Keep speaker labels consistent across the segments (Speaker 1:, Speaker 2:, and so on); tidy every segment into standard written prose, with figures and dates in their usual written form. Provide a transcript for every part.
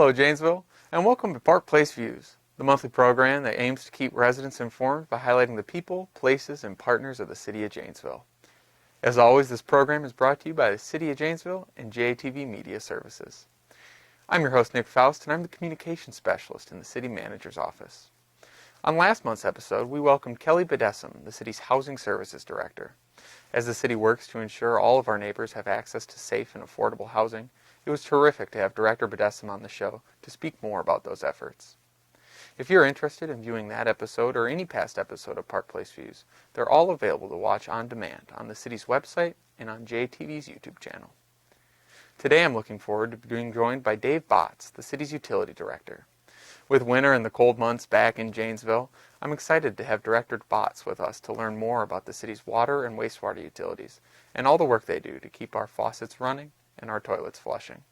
Speaker 1: Hello, Janesville, and welcome to Park Place Views, the monthly program that aims to keep residents informed by highlighting the people, places, and partners of the City of Janesville. As always, this program is brought to you by the City of Janesville and JATV Media Services. I'm your host, Nick Faust, and I'm the Communications Specialist in the City Manager's Office. On last month's episode, we welcomed Kelly Bedessem, the City's Housing Services Director. As the City works to ensure all of our neighbors have access to safe and affordable housing, it was terrific to have Director Bedessem on the show to speak more about those efforts. If you're interested in viewing that episode or any past episode of Park Place Views, they're all available to watch on demand on the City's website and on JATV's YouTube channel. Today I'm looking forward to being joined by Dave Botts, the City's Utility Director. With winter and the cold months back in Janesville, I'm excited to have Director Botts with us to learn more about the city's water and wastewater utilities and all the work they do to keep our faucets running and our toilets flushing.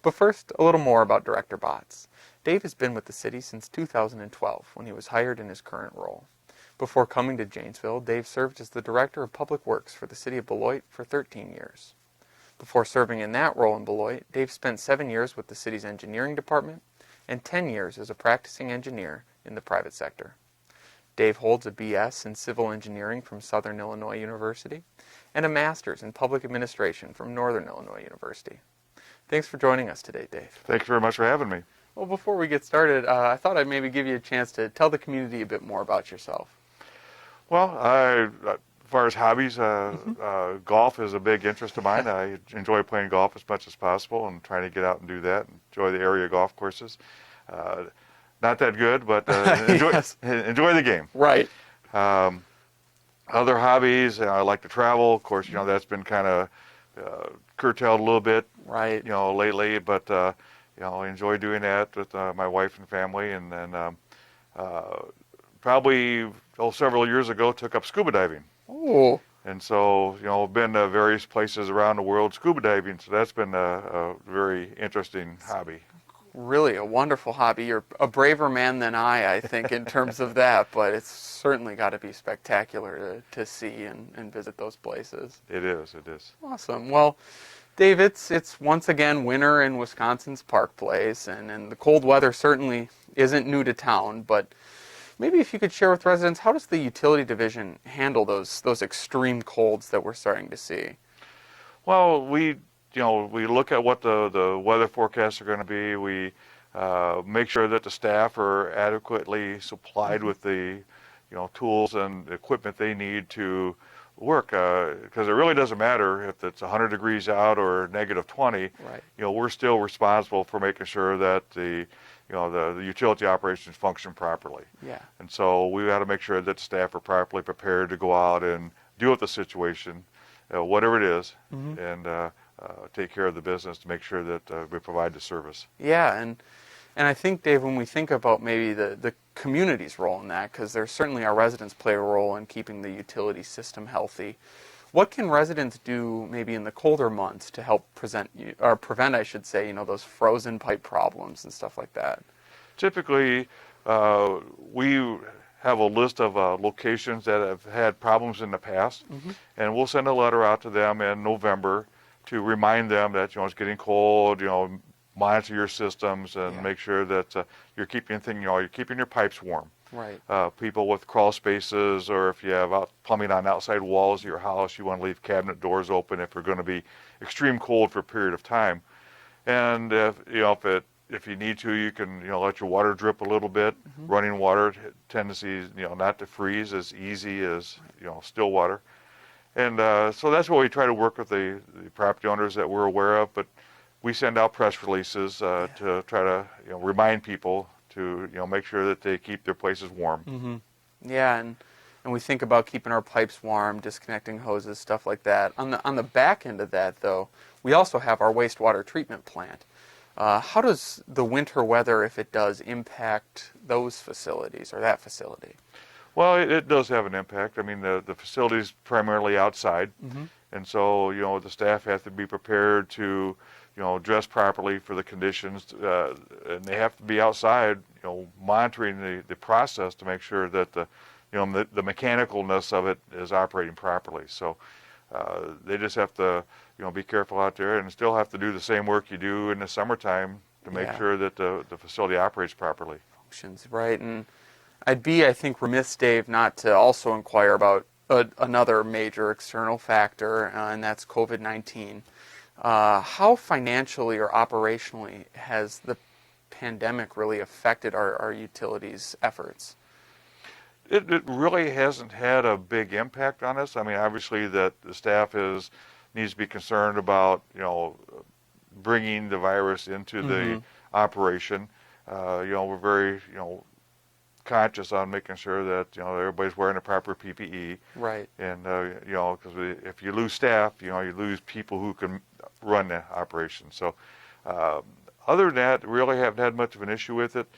Speaker 1: But first, a little more about Director Botts. Dave has been with the city since 2012 when he was hired in his current role. Before coming to Janesville, Dave served as the Director of Public Works for the City of Beloit for 13 years. Before serving in that role in Beloit, Dave spent 7 years with the city's engineering department and 10 years as a practicing engineer in the private sector. Dave holds a B.S. in Civil Engineering from Southern Illinois University and a Master's in Public Administration from Northern Illinois University. Thanks for joining us today, Dave.
Speaker 2: Thank you very much for having me.
Speaker 1: Well, before we get started, I thought I'd maybe give you a chance to tell the community a bit more about yourself.
Speaker 2: Well, as far as hobbies, golf is a big interest of mine. I enjoy playing golf as much as possible and trying to get out and do that. Enjoy the area golf courses. Not that good, but enjoy the game.
Speaker 1: Right.
Speaker 2: Other hobbies, I like to travel. Of course, that's been kind of curtailed a little bit,
Speaker 1: right?
Speaker 2: Lately. But I enjoy doing that with my wife and family. And then probably several years ago, took up scuba diving.
Speaker 1: Oh.
Speaker 2: And so, been to various places around the world scuba diving. So that's been a very interesting hobby.
Speaker 1: Really a wonderful hobby. You're a braver man than I think, in terms of that, but it's certainly got to be spectacular to see and visit those places.
Speaker 2: It is.
Speaker 1: Awesome. Well, Dave, it's once again winter in Wisconsin's Park Place, and the cold weather certainly isn't new to town, but maybe if you could share with residents, how does the utility division handle those extreme colds that we're starting to see?
Speaker 2: Well, we look at what the weather forecasts are going to be. We make sure that the staff are adequately supplied with the, tools and equipment they need to work. Because it really doesn't matter if it's 100 degrees out or negative 20.
Speaker 1: Right.
Speaker 2: We're still responsible for making sure that the utility operations function properly.
Speaker 1: Yeah.
Speaker 2: And so we got to make sure that staff are properly prepared to go out and deal with the situation, whatever it is, and take care of the business to make sure that we provide the service.
Speaker 1: Yeah, and I think, Dave, when we think about maybe the community's role in that, because there's certainly our residents play a role in keeping the utility system healthy, what can residents do maybe in the colder months to help prevent, I should say, those frozen pipe problems and stuff like that?
Speaker 2: Typically, we have a list of locations that have had problems in the past, and we'll send a letter out to them in November to remind them that it's getting cold. Monitor your systems and make sure that you're keeping your pipes warm.
Speaker 1: Right.
Speaker 2: People with crawl spaces, or if you have plumbing on outside walls of your house, you want to leave cabinet doors open if you're going to be extreme cold for a period of time. And if you need to, you can let your water drip a little bit. Running water tendencies not to freeze as easy as still water. And so that's what we try to work with the property owners that we're aware of. But we send out press releases to try to remind people to make sure that they keep their places warm.
Speaker 1: Yeah, and we think about keeping our pipes warm, disconnecting hoses, stuff like that. On the back end of that, though, we also have our wastewater treatment plant. How does the winter weather, if it does, impact those facilities or that facility?
Speaker 2: Well, it does have an impact. I mean, the facility's primarily outside, and so the staff have to be prepared to dress properly for the conditions, and they have to be outside, monitoring the process to make sure that the mechanicalness of it is operating properly. So they just have to be careful out there, and still have to do the same work you do in the summertime to make
Speaker 1: Yeah.
Speaker 2: sure that the facility operates properly.
Speaker 1: Functions, right. And I'd be, I think, remiss, Dave, not to also inquire about another major external factor, and that's COVID-19. How financially or operationally has the pandemic really affected our utilities efforts?
Speaker 2: It really hasn't had a big impact on us. I mean, obviously that the staff needs to be concerned about, bringing the virus into the operation. We're very, conscious on making sure that, everybody's wearing the proper PPE.
Speaker 1: Right.
Speaker 2: And, because if you lose staff, you lose people who can run the operation. So, other than that, really haven't had much of an issue with it.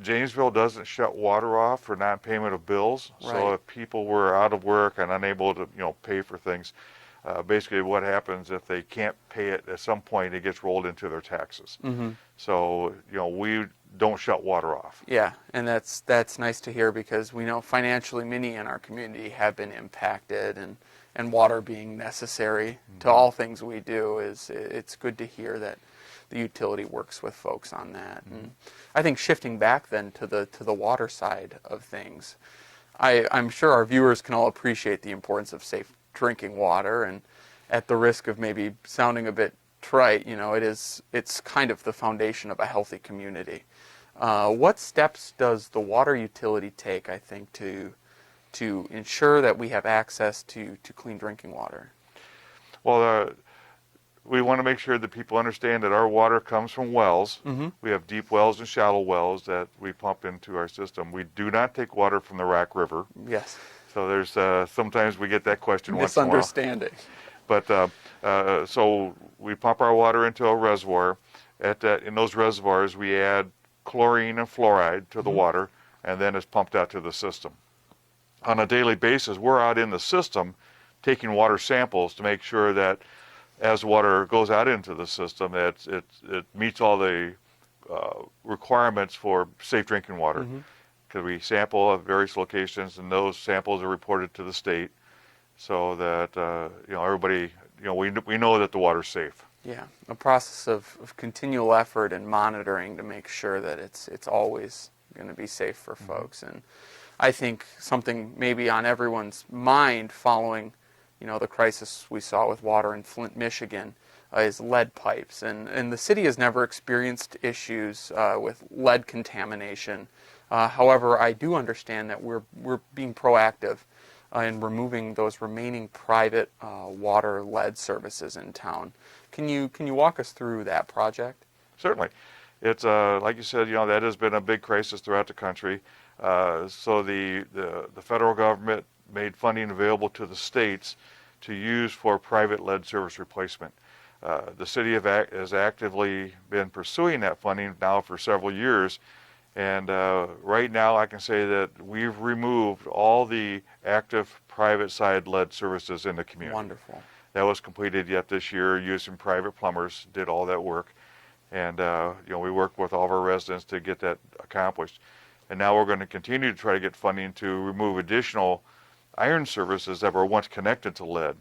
Speaker 2: Janesville doesn't shut water off for non-payment of bills.
Speaker 1: Right.
Speaker 2: So if people were out of work and unable to, pay for things, basically what happens if they can't pay it at some point, it gets rolled into their taxes. So, we don't shut water off.
Speaker 1: Yeah, and that's nice to hear, because we know financially many in our community have been impacted, and water being necessary to all things we do, it's good to hear that the utility works with folks on that. And I think shifting back then to the water side of things, I'm sure our viewers can all appreciate the importance of safe drinking water, and at the risk of maybe sounding a bit trite, it's kind of the foundation of a healthy community. What steps does the water utility take, I think, to ensure that we have access to clean drinking water?
Speaker 2: Well, we want to make sure that people understand that our water comes from wells. We have deep wells and shallow wells that we pump into our system. We do not take water from the Rock River.
Speaker 1: Yes.
Speaker 2: So there's sometimes we get that question once in a while.
Speaker 1: Misunderstanding.
Speaker 2: But so we pump our water into a reservoir. In those reservoirs, we add chlorine and fluoride to the water, and then it's pumped out to the system. On a daily basis, we're out in the system taking water samples to make sure that as water goes out into the system, it meets all the requirements for safe drinking water. Because we sample at various locations, and those samples are reported to the state, so that everybody, we know that the water's safe.
Speaker 1: Yeah, a process of continual effort and monitoring to make sure that it's always going to be safe for folks. And I think something maybe on everyone's mind following, the crisis we saw with water in Flint, Michigan, is lead pipes. And the city has never experienced issues with lead contamination. However, I do understand that we're being proactive in removing those remaining private water lead services in town. Can you walk us through that project?
Speaker 2: Certainly. It's like you said, that has been a big crisis throughout the country. So the federal government made funding available to the states to use for private lead service replacement. The city has actively been pursuing that funding now for several years, and right now I can say that we've removed all the active private side lead services in the community.
Speaker 1: Wonderful.
Speaker 2: That was completed yet this year using private plumbers, did all that work. And, we worked with all of our residents to get that accomplished. And now we're going to continue to try to get funding to remove additional iron services that were once connected to lead.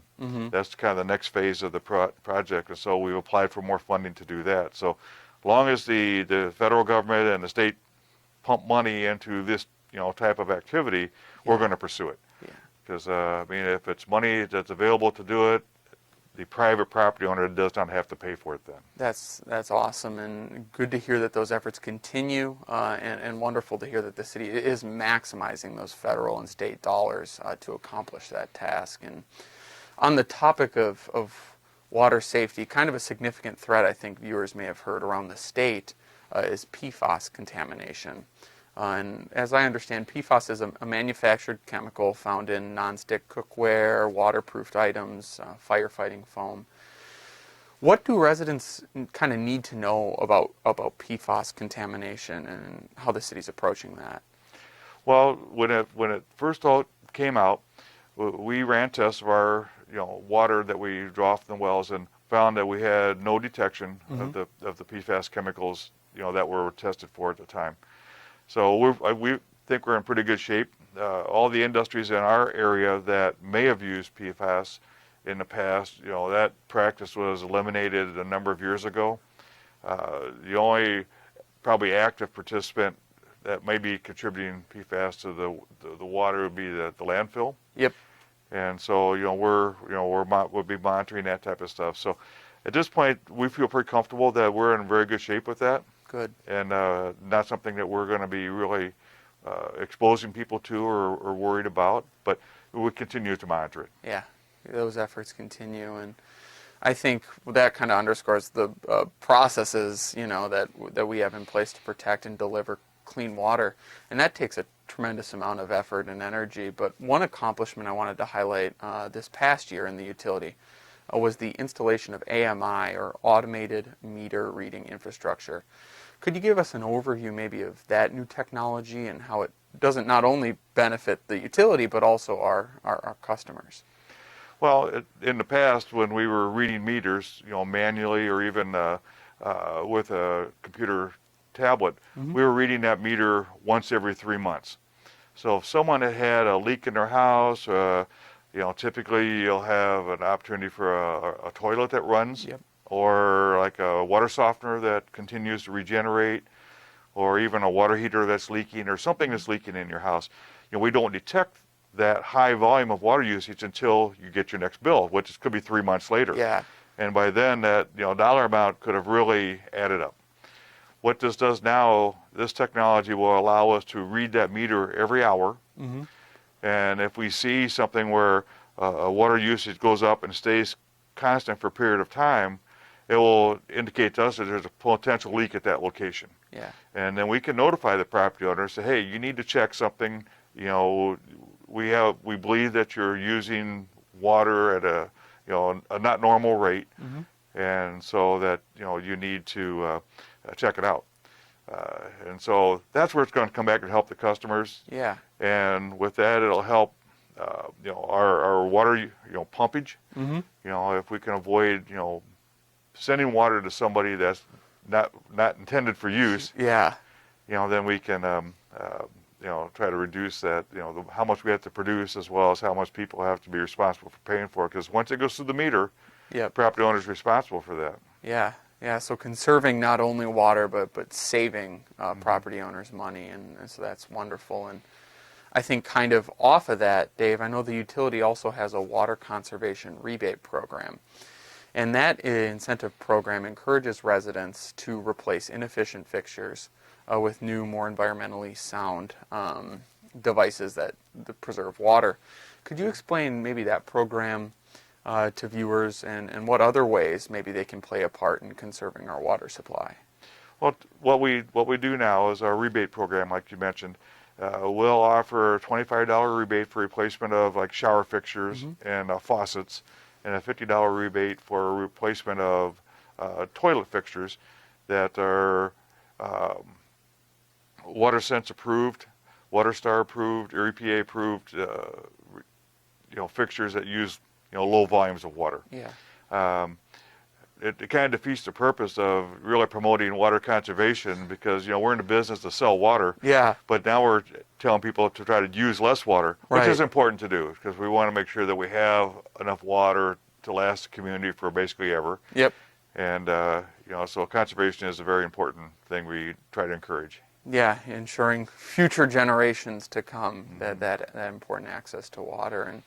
Speaker 2: That's kind of the next phase of the project. And so we've applied for more funding to do that. So long as the federal government and the state pump money into this, type of activity, we're going to pursue it. Because, if it's money that's available to do it, the private property owner does not have to pay for it then.
Speaker 1: That's awesome, and good to hear that those efforts continue, and wonderful to hear that the city is maximizing those federal and state dollars to accomplish that task. And on the topic of water safety, kind of a significant threat I think viewers may have heard around the state is Pfas contamination. And as I understand, PFAS is a manufactured chemical found in nonstick cookware, waterproofed items, firefighting foam. What do residents kind of need to know about PFAS contamination and how the city's approaching that?
Speaker 2: Well, when it first came out, we ran tests of our water that we draw from the wells and found that we had no detection of the PFAS chemicals that were tested for at the time. So we think we're in pretty good shape. All the industries in our area that may have used PFAS in the past, that practice was eliminated a number of years ago. The only probably active participant that may be contributing PFAS to the water would be the landfill.
Speaker 1: Yep.
Speaker 2: And so, we'll be monitoring that type of stuff. So at this point, we feel pretty comfortable that we're in very good shape with that.
Speaker 1: Good.
Speaker 2: And not something that we're going to be really exposing people to or worried about, but we continue to monitor it.
Speaker 1: Yeah, those efforts continue, and I think that kind of underscores the processes, that we have in place to protect and deliver clean water, and that takes a tremendous amount of effort and energy. But one accomplishment I wanted to highlight this past year in the utility was the installation of AMI, or Automated Meter Reading Infrastructure. Could you give us an overview maybe of that new technology and how it doesn't not only benefit the utility but also our customers?
Speaker 2: Well, in the past, when we were reading meters, manually or even with a computer tablet, we were reading that meter once every 3 months. So if someone had a leak in their house, typically you'll have an opportunity for a toilet that runs,
Speaker 1: Yep.
Speaker 2: or like a water softener that continues to regenerate, or even a water heater that's leaking, or something that's leaking in your house. We don't detect that high volume of water usage until you get your next bill, which could be 3 months later.
Speaker 1: Yeah.
Speaker 2: And by then, that dollar amount could have really added up. What this does now, this technology will allow us to read that meter every hour.
Speaker 1: Mm-hmm.
Speaker 2: And if we see something where water usage goes up and stays constant for a period of time, it will indicate to us that there's a potential leak at that location.
Speaker 1: Yeah.
Speaker 2: And then we can notify the property owner and say, hey, you need to check something. We believe that you're using water at a not normal rate, and so that you need to check it out. And so that's where it's going to come back and help the customers.
Speaker 1: Yeah.
Speaker 2: And with that, it'll help our water pumpage.
Speaker 1: Mm-hmm.
Speaker 2: If we can avoid sending water to somebody that's not intended for use.
Speaker 1: Yeah.
Speaker 2: Then we can try to reduce that, how much we have to produce, as well as how much people have to be responsible for paying for it. Because once it goes through the meter,
Speaker 1: Yep.
Speaker 2: property owner is responsible for that.
Speaker 1: Yeah. Yeah. So conserving not only water but saving property owners money, and so that's wonderful. And I think kind of off of that, Dave, I know the utility also has a water conservation rebate program. And that incentive program encourages residents to replace inefficient fixtures with new, more environmentally sound devices that preserve water. Could you explain maybe that program to viewers and what other ways maybe they can play a part in conserving our water supply?
Speaker 2: Well, what we do now is our rebate program, like you mentioned. We'll offer a $25 rebate for replacement of like shower fixtures and faucets, and a $50 rebate for replacement of toilet fixtures that are WaterSense approved, WaterStar approved, or EPA approved, fixtures that use low volumes of water.
Speaker 1: Yeah.
Speaker 2: It kind of defeats the purpose of really promoting water conservation, because we're in the business to sell water.
Speaker 1: Yeah.
Speaker 2: But now we're telling people to try to use less water, which is important to do, because we want to make sure that we have enough water to last the community for basically ever.
Speaker 1: Yep.
Speaker 2: And so conservation is a very important thing we try to encourage.
Speaker 1: Yeah, ensuring future generations to come that important access to water. And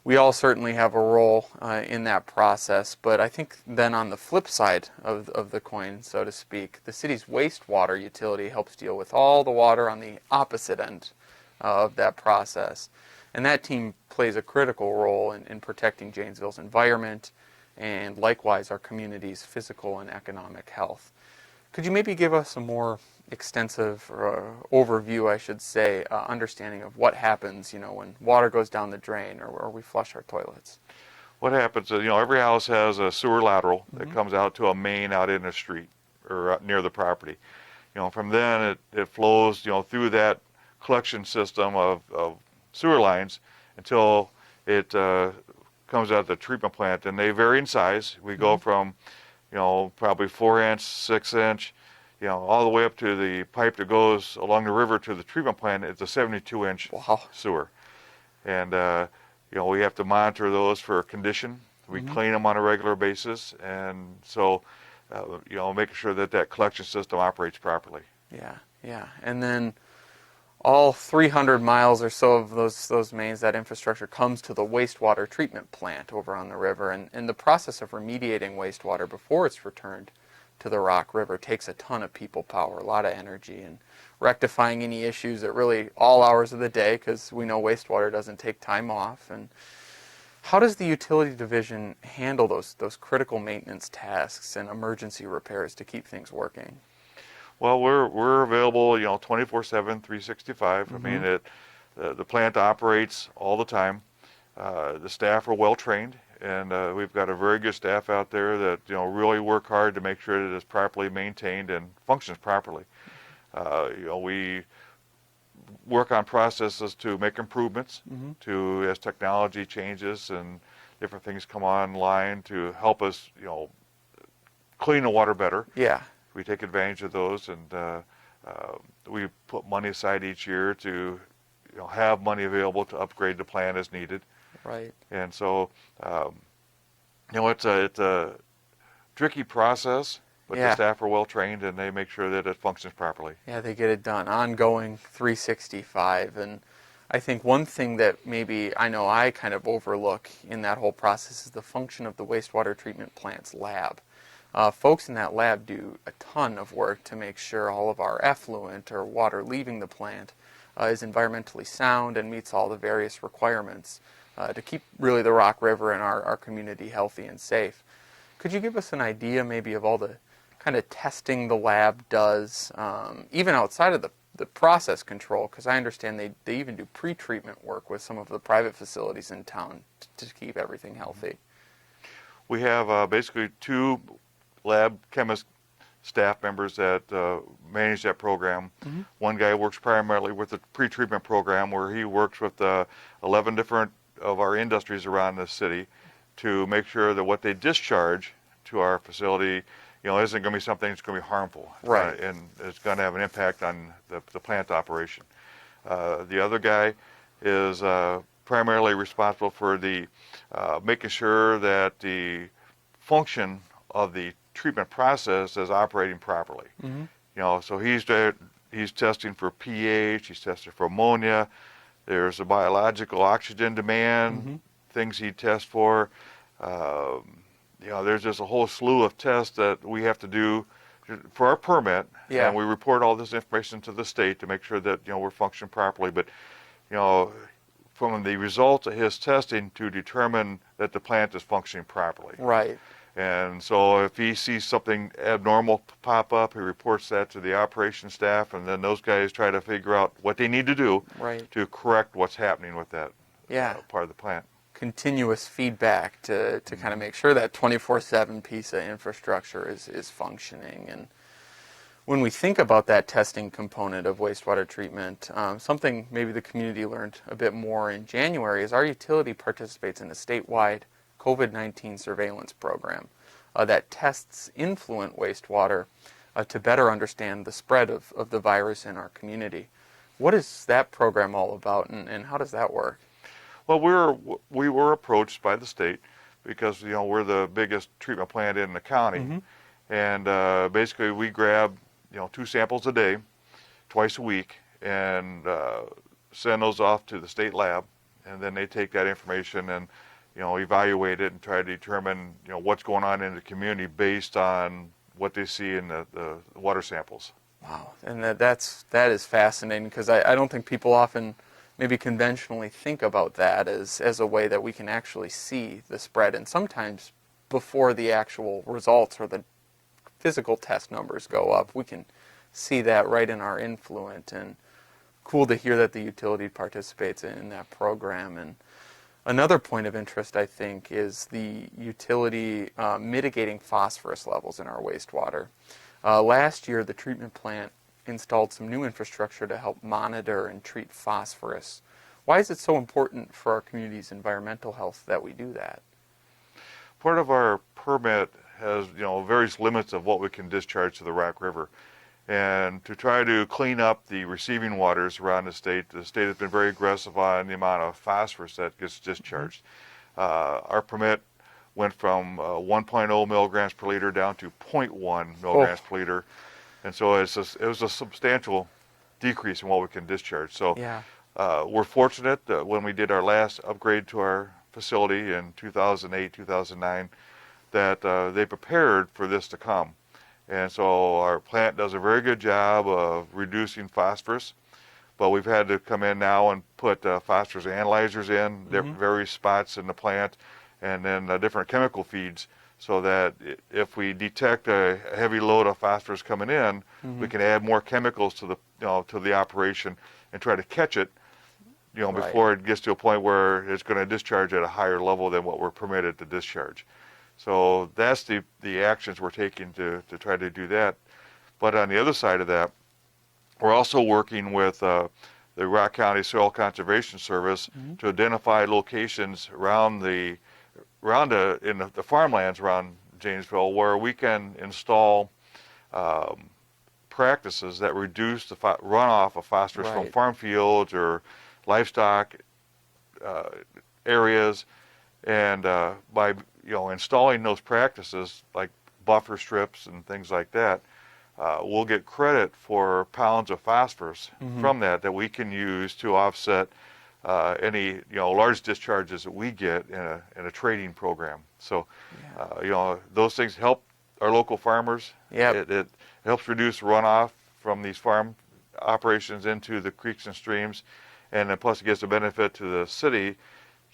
Speaker 1: we all certainly have a role in that process, but I think then on the flip side of the coin, so to speak, the city's wastewater utility helps deal with all the water on the opposite end of that process. And that team plays a critical role in protecting Janesville's environment and likewise our community's physical and economic health. Could you maybe give us a more extensive overview, I should say, understanding of what happens, when water goes down the drain or we flush our toilets?
Speaker 2: What happens is, every house has a sewer lateral that comes out to a main out in the street or out near the property. From then it flows, through that collection system of sewer lines until it comes out the treatment plant, and they vary in size. We go from, probably 4-inch, 6-inch, all the way up to the pipe that goes along the river to the treatment plant. It's a 72-inch sewer. And, we have to monitor those for condition. We clean them on a regular basis. And so making sure that that collection system operates properly.
Speaker 1: Yeah, yeah. And then all 300 miles or so of those mains, that infrastructure comes to the wastewater treatment plant over on the river. And the process of remediating wastewater before it's returned to the Rock River takes a ton of people power, a lot of energy, and rectifying any issues at really all hours of the day, because we know wastewater doesn't take time off. And how does the utility division handle those critical maintenance tasks and emergency repairs to keep things working?
Speaker 2: Well, we're available, 24/7, 365.
Speaker 1: Mm-hmm.
Speaker 2: I mean, the plant operates all the time. The staff are well trained, and we've got a very good staff out there that really work hard to make sure that it's properly maintained and functions properly. We work on processes to make improvements
Speaker 1: Mm-hmm.
Speaker 2: to as technology changes and different things come online to help us, clean the water better.
Speaker 1: Yeah.
Speaker 2: We take advantage of those, and we put money aside each year to have money available to upgrade the plant as needed.
Speaker 1: Right.
Speaker 2: And so, it's a tricky process, but the
Speaker 1: Yeah.
Speaker 2: staff are well trained and they make sure that it functions properly.
Speaker 1: Yeah, they get it done. Ongoing 365. And I think one thing that maybe I know I kind of overlook in that whole process is the function of the wastewater treatment plant's lab. Folks in that lab do a ton of work to make sure all of our effluent or water leaving the plant is environmentally sound and meets all the various requirements to keep really the Rock River and our community healthy and safe. Could you give us an idea maybe of all the kind of testing the lab does, even outside of the process control? Because I understand they even do pre-treatment work with some of the private facilities in town to keep everything healthy.
Speaker 2: We have basically 2 lab chemist staff members that manage that program.
Speaker 1: Mm-hmm.
Speaker 2: One guy works primarily with the pre-treatment program, where he works with 11 different of our industries around the city to make sure that what they discharge to our facility, isn't going to be something that's going to be harmful,
Speaker 1: Right.
Speaker 2: and it's going to have an impact on the plant operation. The other guy is primarily responsible for the making sure that the function of the treatment process is operating properly.
Speaker 1: Mm-hmm.
Speaker 2: So he's testing for pH, he's testing for ammonia. There's a biological oxygen demand,
Speaker 1: Mm-hmm.
Speaker 2: things he tests for. There's just a whole slew of tests that we have to do for our permit,
Speaker 1: Yeah.
Speaker 2: and we report all this information to the state to make sure that we're functioning properly. But from the results of his testing to determine that the plant is functioning properly.
Speaker 1: Right.
Speaker 2: And so if he sees something abnormal pop up, he reports that to the operations staff, and then those guys try to figure out what they need to do
Speaker 1: Right.
Speaker 2: to correct what's happening with that
Speaker 1: Yeah.
Speaker 2: part of the plant.
Speaker 1: Continuous feedback to kind of make sure that 24/7 piece of infrastructure is functioning. And when we think about that testing component of wastewater treatment, something maybe the community learned a bit more in January is our utility participates in a statewide COVID-19 surveillance program that tests influent wastewater to better understand the spread of the virus in our community. What is that program all about, and how does that work?
Speaker 2: Well, we were approached by the state because we're the biggest treatment plant in the county,
Speaker 1: Mm-hmm.
Speaker 2: and basically we grab 2 samples a day, twice a week, and send those off to the state lab, and then they take that information and evaluate it and try to determine what's going on in the community based on what they see in the water samples.
Speaker 1: Wow, and that is fascinating, because I don't think people often maybe conventionally think about that as a way that we can actually see the spread, and sometimes before the actual results or the physical test numbers go up, we can see that right in our influent. And cool to hear that the utility participates in that program. And another point of interest, I think, is the utility mitigating phosphorus levels in our wastewater. Last year, the treatment plant installed some new infrastructure to help monitor and treat phosphorus. Why is it so important for our community's environmental health that we do that?
Speaker 2: Part of our permit has various limits of what we can discharge to the Rock River, and to try to clean up the receiving waters around the state has been very aggressive on the amount of phosphorus that gets discharged. Our permit went from 1.0 milligrams per liter down to 0.1 milligrams per liter. And so it was a substantial decrease in what we can discharge. So
Speaker 1: Yeah.
Speaker 2: we're fortunate that when we did our last upgrade to our facility in 2008, 2009, that they prepared for this to come. And so our plant does a very good job of reducing phosphorus, but we've had to come in now and put phosphorus analyzers in various spots in the plant, and then different chemical feeds, so that if we detect a heavy load of phosphorus coming in, we can add more chemicals to the operation and try to catch it, before it gets to a point where it's going to discharge at a higher level than what we're permitted to discharge. So that's the actions we're taking to try to do that. But on the other side of that, we're also working with the Rock County Soil Conservation Service to identify locations in the farmlands around Janesville where we can install practices that reduce the runoff of phosphorus from farm fields or livestock areas, and by installing those practices like buffer strips and things like that, we'll get credit for pounds of phosphorus from that we can use to offset any large discharges that we get in a trading program. So those things help our local farmers. It helps reduce runoff from these farm operations into the creeks and streams, and then plus it gives a benefit to the city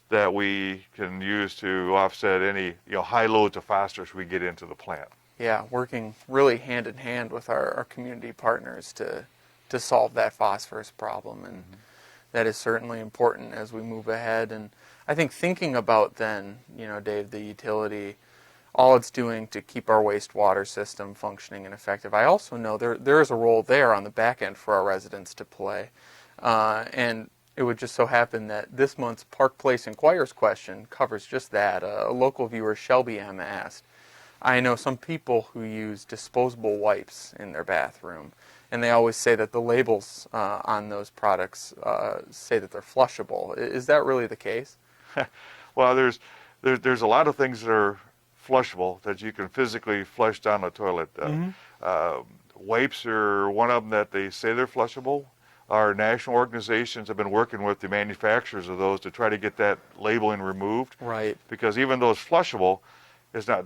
Speaker 2: that we can use to offset any high loads of phosphorus we get into the plant.
Speaker 1: Yeah, working really hand in hand with our community partners to solve that phosphorus problem, and that is certainly important as we move ahead. And I think thinking about then, Dave, the utility, all it's doing to keep our wastewater system functioning and effective. I also know there is a role there on the back end for our residents to play, and it would just so happen that this month's Park Place Inquires question covers just that. A local viewer, Shelby M., asked, I know some people who use disposable wipes in their bathroom, and they always say that the labels on those products say that they're flushable. Is that really the case?
Speaker 2: Well, there's a lot of things that are flushable that you can physically flush down the toilet. Wipes are one of them that they say they're flushable. Our national organizations have been working with the manufacturers of those to try to get that labeling removed.
Speaker 1: Right.
Speaker 2: Because even though it's flushable, it's not,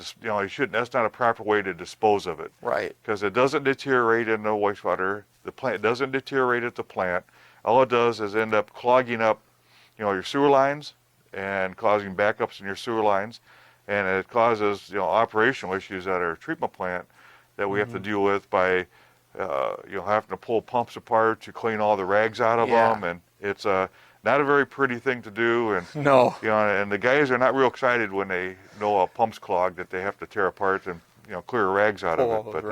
Speaker 2: that's not a proper way to dispose of it.
Speaker 1: Right.
Speaker 2: Because it doesn't deteriorate in the wastewater. The plant doesn't deteriorate at the plant. All it does is end up clogging up, your sewer lines and causing backups in your sewer lines, and it causes, operational issues at our treatment plant that we have to deal with by having to pull pumps apart to clean all the rags out of them, and it's not a very pretty thing to do. And
Speaker 1: no,
Speaker 2: and the guys are not real excited when they know a pump's clogged that they have to tear apart and clear rags out of it. But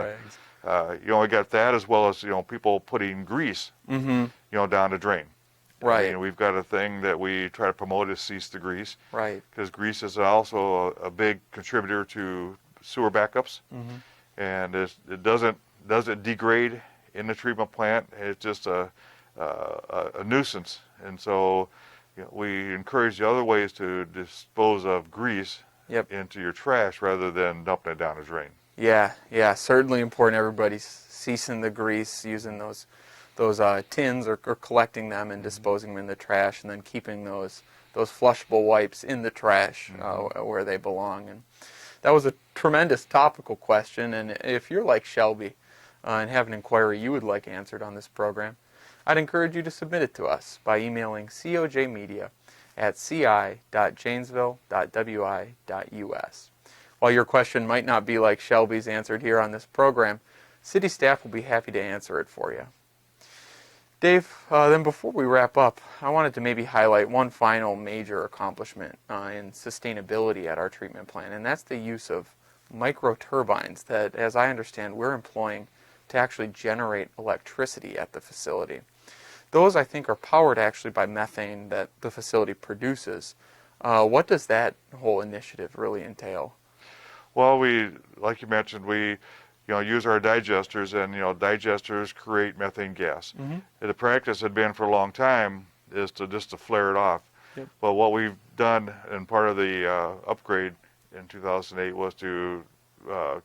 Speaker 2: we got that, as well as people putting grease down the drain.
Speaker 1: Right.
Speaker 2: And we've got a thing that we try to promote is cease the grease.
Speaker 1: Right.
Speaker 2: Because grease is also a big contributor to sewer backups, and it doesn't degrade in the treatment plant. It's just a nuisance, and so we encourage the other ways to dispose of grease into your trash rather than dumping it down the drain.
Speaker 1: Yeah, certainly important. Everybody's ceasing the grease, using those tins or collecting them and disposing them in the trash, and then keeping those flushable wipes in the trash where they belong. And that was a tremendous topical question, and if you're like Shelby and have an inquiry you would like answered on this program, I'd encourage you to submit it to us by emailing cojmedia@ci.janesville.wi.us. While your question might not be like Shelby's answered here on this program, city staff will be happy to answer it for you. Dave, then before we wrap up, I wanted to maybe highlight one final major accomplishment in sustainability at our treatment plant, and that's the use of microturbines that, as I understand, we're employing to actually generate electricity at the facility. Those, I think, are powered actually by methane that the facility produces. What does that whole initiative really entail?
Speaker 2: Well, like you mentioned, we use our digesters, and digesters create methane gas. The practice had been for a long time is to flare it off. But what we've done, and part of the upgrade in 2008 was to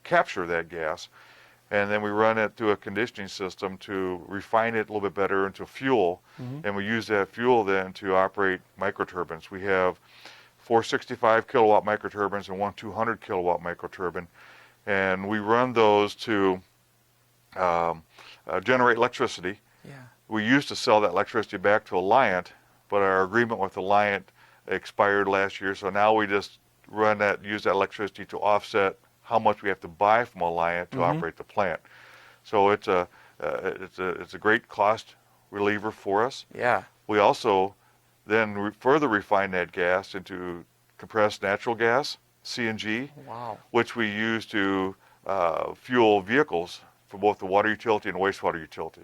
Speaker 2: capture that gas, and then we run it through a conditioning system to refine it a little bit better into fuel, and we use that fuel then to operate microturbines. We have 465 kilowatt microturbines and one 200 kilowatt microturbine, and we run those to generate electricity.
Speaker 1: Yeah.
Speaker 2: We used to sell that electricity back to Alliant, but our agreement with Alliant expired last year, so now we just use that electricity to offset how much we have to buy from Alliant to operate the plant. So it's a great cost reliever for us.
Speaker 1: Yeah.
Speaker 2: We also then further refine that gas into compressed natural gas, CNG,
Speaker 1: Wow.
Speaker 2: which we use to fuel vehicles for both the water utility and wastewater utility.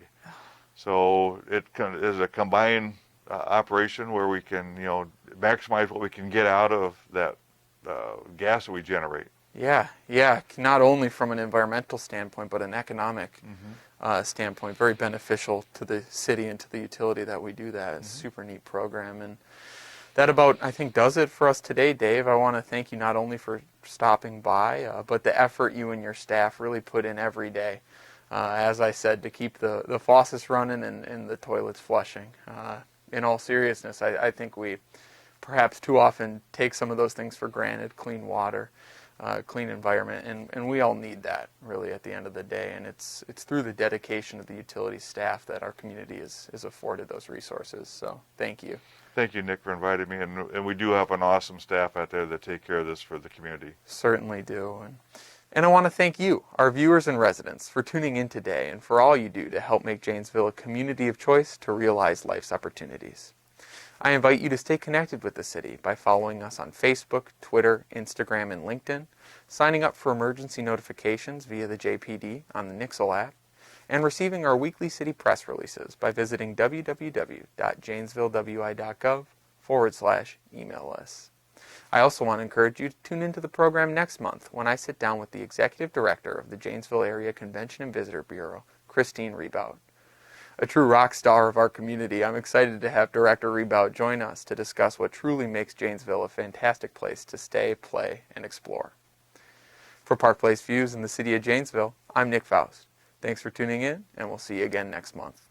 Speaker 2: So it is a combined operation where we can, maximize what we can get out of that gas that we generate.
Speaker 1: Yeah, yeah. Not only from an environmental standpoint, but an economic standpoint. Very beneficial to the city and to the utility that we do that. It's a super neat program. And that about, I think, does it for us today, Dave. I want to thank you not only for stopping by, but the effort you and your staff really put in every day. As I said, to keep the faucets running and the toilets flushing. In all seriousness, I think we perhaps too often take some of those things for granted. Clean water, clean environment, and we all need that really at the end of the day. And it's through the dedication of the utility staff that our community is afforded those resources. So thank you.
Speaker 2: Thank you, Nick, for inviting me, and we do have an awesome staff out there that take care of this for the community.
Speaker 1: Certainly do. And I want to thank you, our viewers and residents, for tuning in today and for all you do to help make Janesville a community of choice to realize life's opportunities. I invite you to stay connected with the city by following us on Facebook, Twitter, Instagram, and LinkedIn, signing up for emergency notifications via the JPD on the Nixle app, and receiving our weekly city press releases by visiting www.janesvillewi.gov/email us. I also want to encourage you to tune into the program next month when I sit down with the Executive Director of the Janesville Area Convention and Visitor Bureau, Christine Rebout. A true rock star of our community, I'm excited to have Director Rebout join us to discuss what truly makes Janesville a fantastic place to stay, play, and explore. For Park Place Views in the city of Janesville, I'm Nick Faust. Thanks for tuning in, and we'll see you again next month.